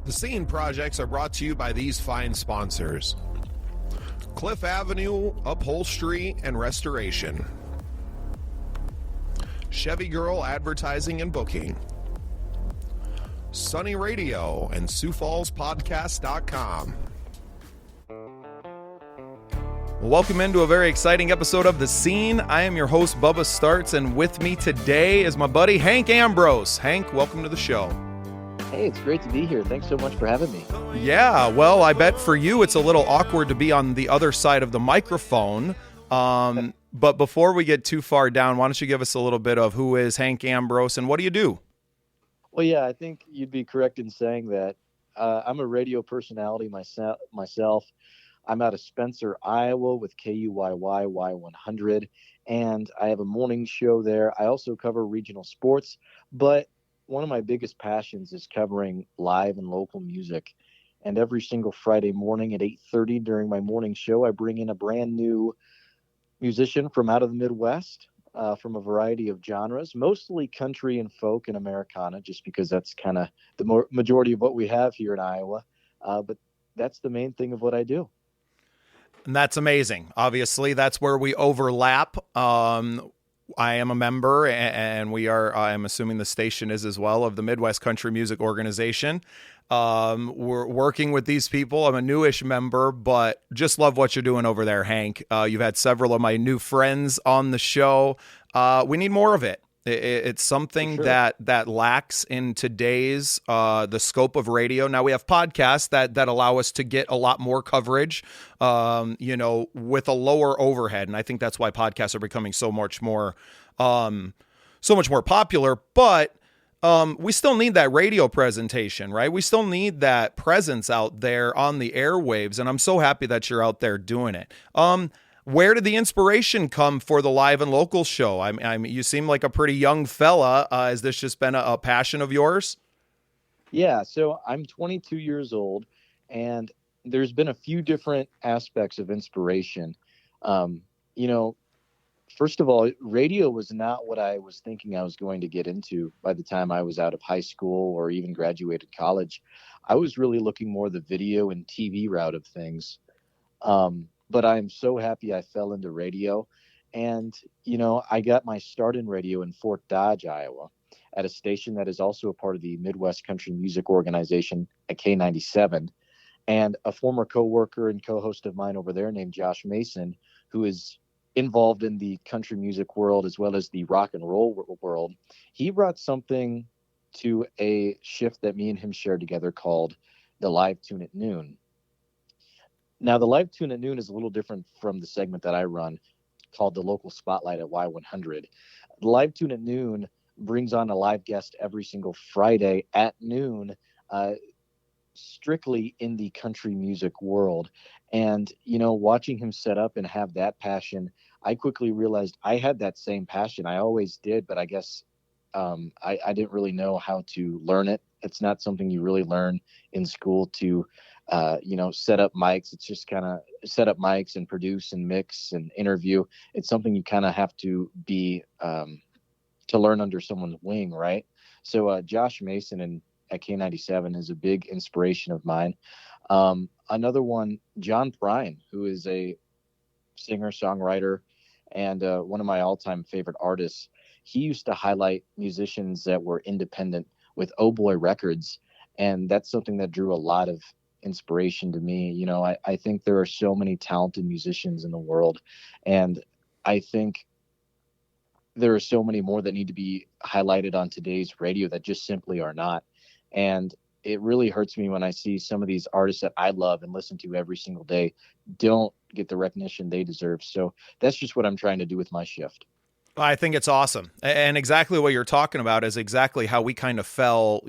The Scene projects are brought to you by these fine sponsors: Cliff Avenue Upholstery and Restoration, Chevy Girl Advertising and Booking, Sunny Radio, and SiouxFallsPodcast.com. Welcome into a very exciting episode of The Scene. I am your host, Bubba Starts, and with me today is my buddy Hank Ambrose. Hank, welcome to the show. Hey, it's great to be here. Thanks so much for having me. Yeah, well, I bet for you it's a little awkward to be on the other side of the microphone. But before we get too far down, why don't you give us a little bit of who is Hank Ambrose and what do you do? Well, yeah, I think you'd be correct in saying that I'm a radio personality myself. I'm out of Spencer, Iowa with KUYY Y100, and I have a morning show there. I also cover regional sports, but one of my biggest passions is covering live and local music. And every single Friday morning at 8:30 during my morning show, I bring in a brand new musician from out of the Midwest, from a variety of genres, mostly country and folk and Americana, just because that's kind of the majority of what we have here in Iowa. But that's the main thing of what I do. And that's amazing. Obviously, that's where we overlap. I am a member, and we are, I'm assuming the station is as well, of the Midwest Country Music Organization. We're working with these people. I'm a newish member, but just love what you're doing over there, Hank. You've had several of my new friends on the show. We need more of it. It's something sure. that lacks in today's the scope of radio. Now we have podcasts that allow us to get a lot more coverage, with a lower overhead, and I think that's why podcasts are becoming so much more popular. But we still need that radio presentation, right? We still need that presence out there on the airwaves, and I'm so happy that you're out there doing it. Where did the inspiration come for the live and local show? You seem like a pretty young fella. Has this just been a passion of yours? Yeah, so I'm 22 years old, and there's been a few different aspects of inspiration. First of all, radio was not what I was thinking I was going to get into by the time I was out of high school or even graduated college. I was really looking more the video and TV route of things. But I'm so happy I fell into radio. And, I got my start in radio in Fort Dodge, Iowa, at a station that is also a part of the Midwest Country Music Organization at K97. And a former coworker and co-host of mine over there named Josh Mason, who is involved in the country music world as well as the rock and roll world, he brought something to a shift that me and him shared together called the Live Tune at Noon. Now, the Live Tune at Noon is a little different from the segment that I run called the Local Spotlight at Y100. The Live Tune at Noon brings on a live guest every single Friday at noon, strictly in the country music world. And, watching him set up and have that passion, I quickly realized I had that same passion. I always did, but I guess I didn't really know how to learn it. It's not something you really learn in school to set up mics. It's just kind of set up mics and produce and mix and interview. It's something you kind of have to be to learn under someone's wing, right? So Josh Mason at K97 is a big inspiration of mine. Another one, John Prine, who is a singer, songwriter, and one of my all-time favorite artists. He used to highlight musicians that were independent with Oh Boy Records, and that's something that drew a lot of inspiration to me. I think there are so many talented musicians in the world, and I think there are so many more that need to be highlighted on today's radio that just simply are not. And it really hurts me when I see some of these artists that I love and listen to every single day don't get the recognition they deserve. So that's just what I'm trying to do with my shift. I think it's awesome. And exactly what you're talking about is exactly how we kind of fell,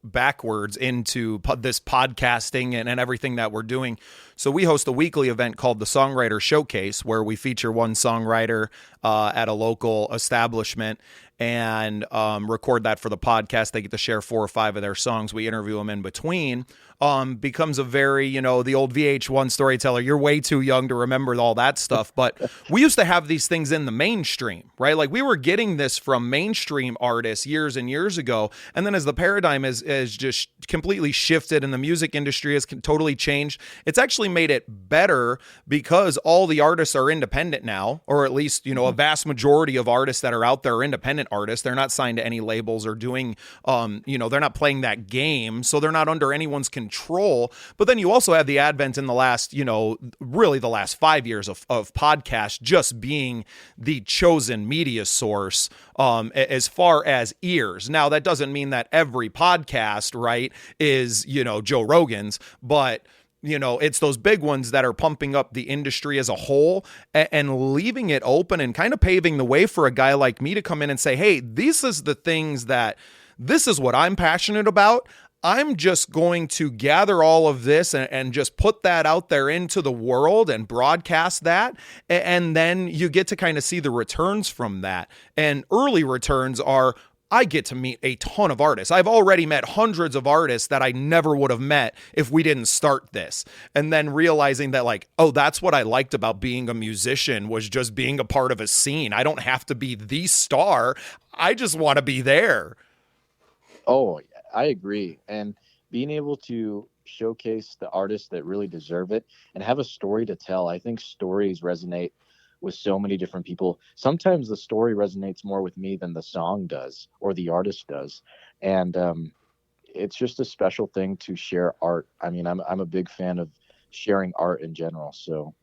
backwards into this podcasting and everything that we're doing. So we host a weekly event called the Songwriter Showcase, where we feature one songwriter at a local establishment. and record that for the podcast. They get to share 4 or 5 of their songs. We interview them in between. Becomes a very, the old VH1 storyteller. You're way too young to remember all that stuff. But we used to have these things in the mainstream, right? Like we were getting this from mainstream artists years and years ago. And then as the paradigm has just completely shifted and the music industry has totally changed, it's actually made it better because all the artists are independent now, or at least, a vast majority of artists that are out there are independent artists. They're not signed to any labels or doing, they're not playing that game. So they're not under anyone's control. But then you also have the advent in the last, really the last 5 years of podcasts just being the chosen media source as far as ears. Now, that doesn't mean that every podcast, right, is, Joe Rogan's, but it's those big ones that are pumping up the industry as a whole and leaving it open and kind of paving the way for a guy like me to come in and say, hey, this is what I'm passionate about. I'm just going to gather all of this and just put that out there into the world and broadcast that. And then you get to kind of see the returns from that. And early returns are, I get to meet a ton of artists. I've already met hundreds of artists that I never would have met if we didn't start this. And then realizing that like, oh, that's what I liked about being a musician, was just being a part of a scene. I don't have to be the star. I just want to be there. Oh, I agree. And being able to showcase the artists that really deserve it and have a story to tell. I think stories resonate with so many different people. Sometimes the story resonates more with me than the song does or the artist does. And it's just a special thing to share art. I mean, I'm a big fan of sharing art in general. So.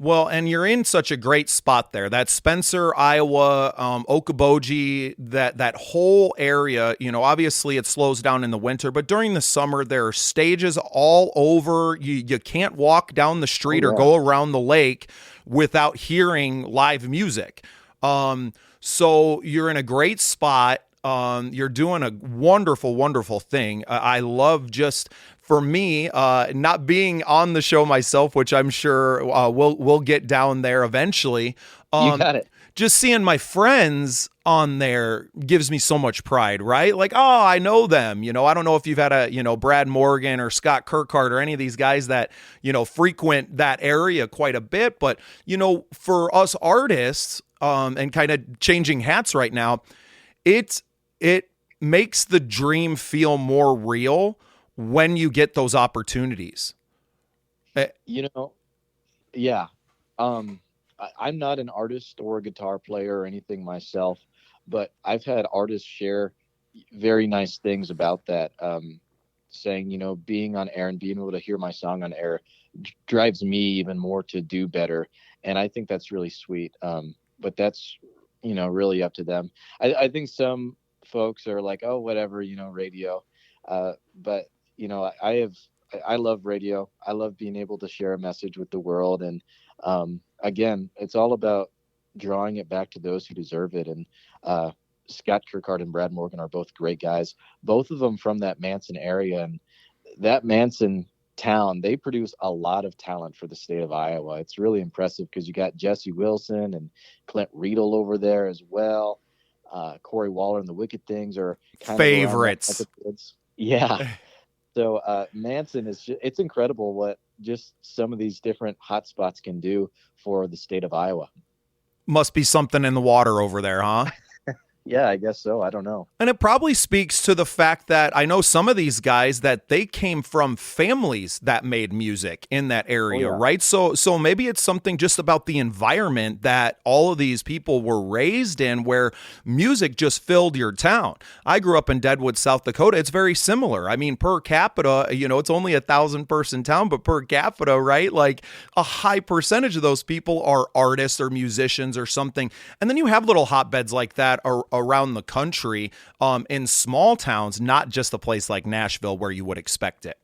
Well, and you're in such a great spot there. That Spencer, Iowa, Okoboji, that whole area, obviously it slows down in the winter, but during the summer, there are stages all over. You can't walk down the street or go around the lake without hearing live music. So you're in a great spot. You're doing a wonderful, wonderful thing. I love just... For me, not being on the show myself, which I'm sure we'll get down there eventually. You got it. Just seeing my friends on there gives me so much pride, right? Like, oh, I know them. I don't know if you've had a, Brad Morgan or Scott Kirkhart or any of these guys that, frequent that area quite a bit. But, for us artists and kind of changing hats right now, it makes the dream feel more real when you get those opportunities. Yeah. I'm not an artist or a guitar player or anything myself, but I've had artists share very nice things about that, saying, being on air and being able to hear my song on air drives me even more to do better. And I think that's really sweet. But that's, really up to them. I think some folks are like, oh, whatever, radio. But I love radio. I love being able to share a message with the world. And again, it's all about drawing it back to those who deserve it. And Scott Kirkhart and Brad Morgan are both great guys, both of them from that Manson area. And that Manson town, they produce a lot of talent for the state of Iowa. It's really impressive because you got Jesse Wilson and Clint Riedel over there as well. Corey Waller and the Wicked Things are kind favorites. Yeah. So Manson it's incredible what just some of these different hotspots can do for the state of Iowa. Must be something in the water over there, huh? Yeah, I guess so. I don't know. And it probably speaks to the fact that I know some of these guys that they came from families that made music in that area, right? So maybe it's something just about the environment that all of these people were raised in where music just filled your town. I grew up in Deadwood, South Dakota. It's very similar. I mean, per capita, it's only 1,000-person town, but per capita, right? Like a high percentage of those people are artists or musicians or something. And then you have little hotbeds like that around the country in small towns, not just a place like Nashville where you would expect it.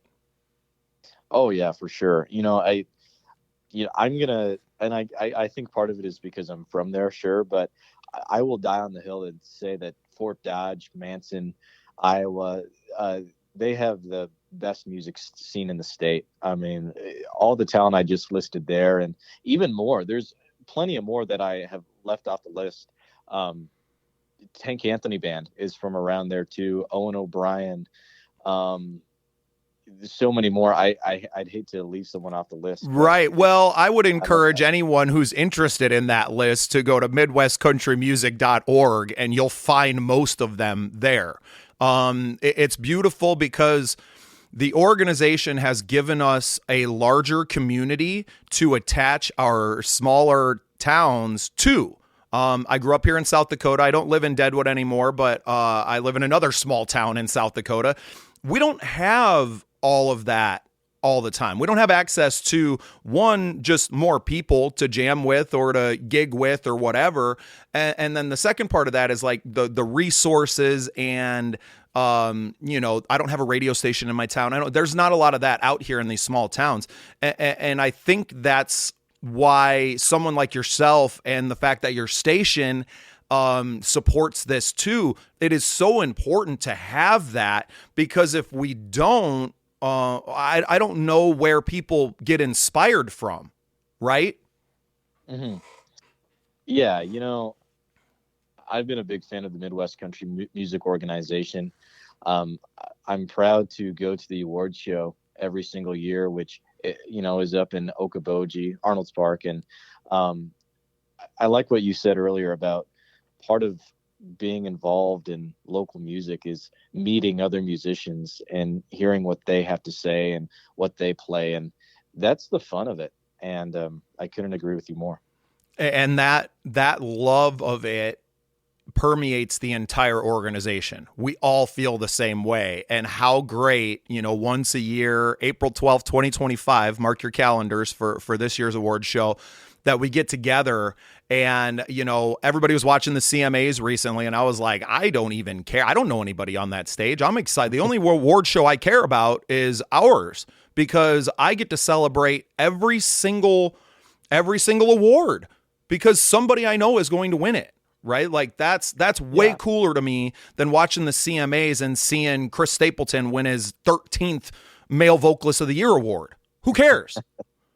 Oh yeah, for sure. I'm gonna, and I think part of it is because I'm from there, sure, but I will die on the hill and say that Fort Dodge, Manson, Iowa, they have the best music scene in the state. I mean, all the talent I just listed there, and even more. There's plenty of more that I have left off the list. Tank Anthony Band is from around there too. Owen O'Brien. Um, there's so many more. I'd hate to leave someone off the list, but Right. Well, I would I love encourage that. anyone who's interested in that list to go to midwestcountrymusic.org, and you'll find most of them there. It's beautiful because the organization has given us a larger community to attach our smaller towns to. I grew up here in South Dakota. I don't live in Deadwood anymore, but I live in another small town in South Dakota. We don't have all of that all the time. We don't have access to, one, just more people to jam with or to gig with or whatever. And then the second part of that is like the resources and I don't have a radio station in my town. There's not a lot of that out here in these small towns. And I think that's why someone like yourself and the fact that your station supports this too, it is so important to have that, because if we don't, I don't know where people get inspired from, right? Mm-hmm. Yeah, I've been a big fan of the Midwest Country Music Organization. Um, I'm proud to go to the award show every single year, which is up in Okoboji, Arnold's Park, and um, I like what you said earlier about part of being involved in local music is meeting other musicians and hearing what they have to say and what they play, and that's the fun of it. And I couldn't agree with you more. And that love of it permeates the entire organization. We all feel the same way. And how great, once a year, April 12th, 2025, mark your calendars for this year's award show, that we get together. And, everybody was watching the CMAs recently, and I was like, I don't even care. I don't know anybody on that stage. I'm excited. The only award show I care about is ours, because I get to celebrate every single award, because somebody I know is going to win it, right? Like that's way cooler to me than watching the CMAs and seeing Chris Stapleton win his 13th Male Vocalist of the Year award. Who cares?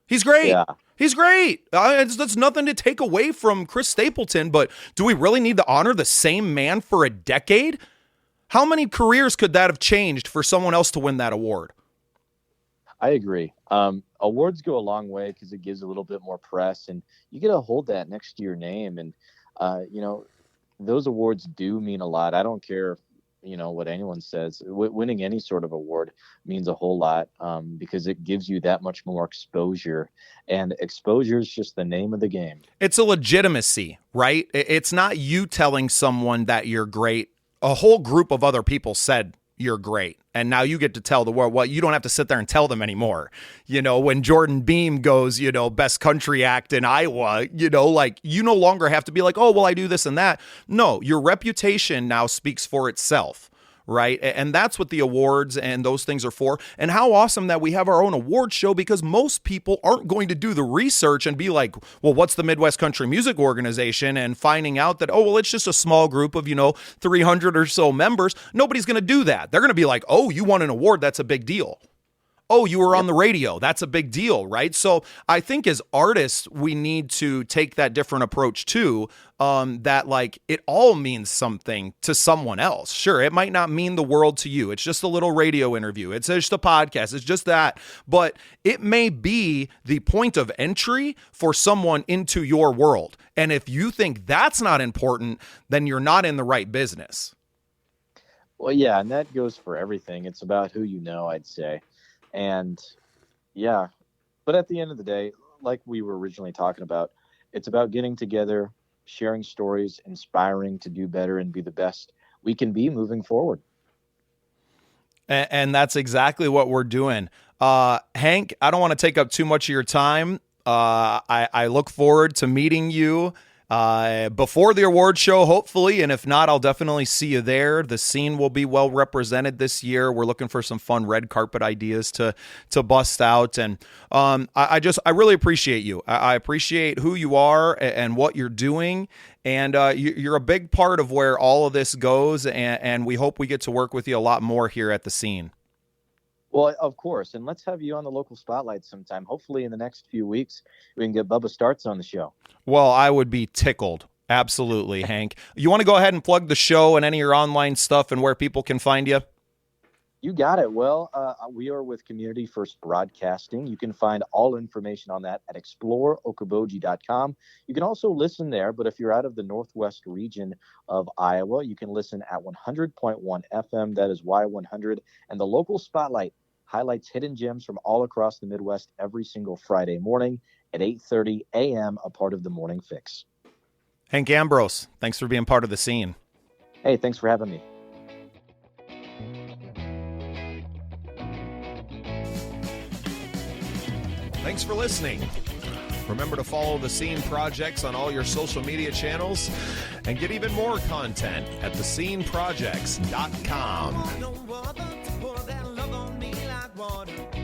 He's great. Yeah. He's great. That's nothing to take away from Chris Stapleton, but do we really need to honor the same man for a decade? How many careers could that have changed for someone else to win that award? I agree. Awards go a long way because it gives a little bit more press, and you get to hold that next to your name. And, those awards do mean a lot. I don't care, what anyone says. Winning any sort of award means a whole lot, because it gives you that much more exposure. And exposure is just the name of the game. It's a legitimacy, right? It's not you telling someone that you're great. A whole group of other people said you're great. And now you get to tell the world. Well, you don't have to sit there and tell them anymore. When Jordan Beam goes, best country act in Iowa, like you no longer have to be like, oh, well, I do this and that. No, your reputation now speaks for itself. Right. And that's what the awards and those things are for. And how awesome that we have our own award show, because most people aren't going to do the research and be like, well, what's the Midwest Country Music Organization? And finding out that, oh, well, it's just a small group of, 300 or so members. Nobody's going to do that. They're going to be like, oh, you won an award. That's a big deal. Oh, you were on the radio. That's a big deal, right? So I think as artists, we need to take that different approach too, that like it all means something to someone else. Sure, it might not mean the world to you. It's just a little radio interview. It's just a podcast. It's just that. But it may be the point of entry for someone into your world. And if you think that's not important, then you're not in the right business. Well, yeah, and that goes for everything. It's about who you know, I'd say. And yeah, but at the end of the day, like we were originally talking about, it's about getting together, sharing stories, inspiring to do better and be the best we can be moving forward. And that's exactly what we're doing. Hank, I don't want to take up too much of your time. I look forward to meeting you before the award show, hopefully. And if not, I'll definitely see you there. The scene will be well represented this year. We're looking for some fun red carpet ideas to bust out. And I really appreciate you. I appreciate who you are and what you're doing. And you're a big part of where all of this goes. And we hope we get to work with you a lot more here at the scene. Well, of course. And let's have you on the local spotlight sometime. Hopefully in the next few weeks, we can get Bubba Starts on the show. Well, I would be tickled. Absolutely, Hank. You want to go ahead and plug the show and any of your online stuff and where people can find you? You got it. Well, we are with Community First Broadcasting. You can find all information on that at exploreokoboji.com. You can also listen there, but if you're out of the Northwest region of Iowa, you can listen at 100.1 FM. That is Y100. And the local spotlight highlights hidden gems from all across the Midwest every single Friday morning at 8:30 a.m., a part of the Morning Fix. Hank Ambrose, thanks for being part of the scene. Hey, thanks for having me. Thanks for listening. Remember to follow the Scene Projects on all your social media channels and get even more content at thesceneprojects.com.